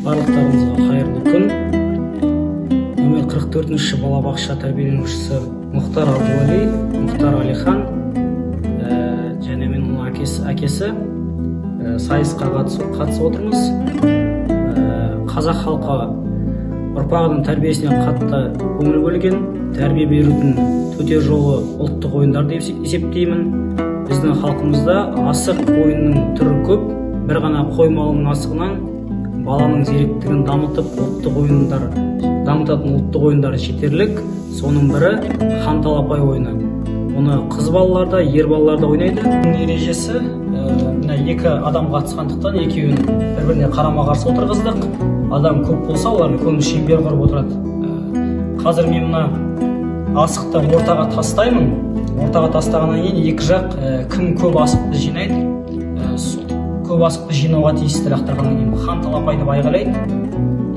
Барлықтарыңызға қайырлы күн. Номер 44-ші балабақша тәрбиеленушісі Мұхтар Абдуали, Мұхтар Алихан және менің әкесі сайысқа қатысып отырмыз. Қазақ халқы ұрпағының тәрбиесіне қатты көңіл бөлген, тәрбие берудің төте жолы ұлттық ойындар деп есептеймін. Біздің халқымызда асық ойынның түрі көп. Bir ғана қоймалының асығынан баланың зеректігін дамытатын ұлттық ойындар шетерлік. Соның бірі хан талапай ойыны. Оны қыз балаларда, ер балаларда ойнайды. Ережесі екі адам қатысқандықтан екеуін бір-біріне қарама-қарсы отырғыздық. Адам көп болса, олар көңіл шеңбер құрып отырады. Қазір мен мына асықты ортаға тастаймын. Ортаға тастағаннан кейін екі жақ кім көп асықты жинайды, көп асықты жинауға тиісті лақтырғаннан кейін хан талапай деп айғайлайды.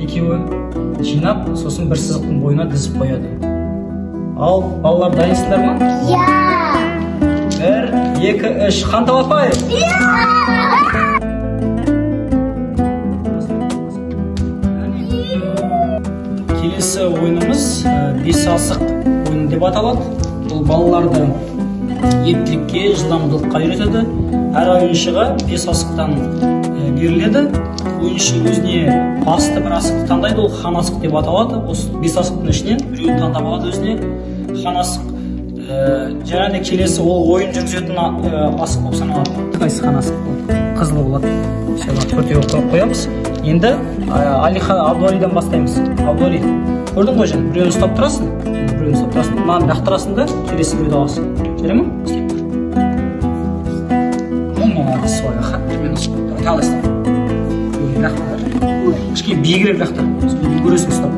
Екеуі жинап, сосын бір сызықтың бойына тізіп қояды. Ал балалар дайынсыздар ма? Иә! 1, 2, 3, хан талапай! Келесі ойынымыз 5 асық ойыны деп аталады. Бұл балаларды ептілікке, жылдамдылыққа үйретеді. Әр ойыншыға 5 асықтан беріледі. Ойыншы өзіне басты бір асықты таңдайды, ол хан асық деп аталады. Осы 5 асықтың ішінен біреуін таңдап алады өзіне хан асық. Және де келесі ол ойын жүргізетін асық болып саналады. Қайсы хан асық болады? Қызылы болады. Төртеуі қоямыз. Енді Абдуалиден бастаймыз. Абдуали, көрдің ғой жаңа, біреуін ұстап тұрасың, біреуін ұстап тұрасың. Мынаны лақтырасың да, келесі біреуді аласың. Жарай ма? Істеп тұр. Оңмаға свайға мен ұстап. Тағы да істеп. Біреуін лақтыр. Кішкене биігірек лақтыр. Көресің ұстап.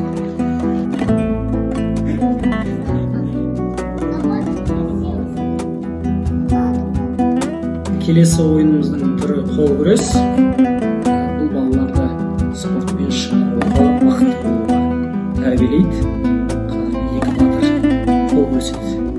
Келесі ойынымыздың түрі қол күрес. Бұл балаларды спортпен шығаруға, мықты болуға тәрбиелейді. Екі батыр қол күреседі.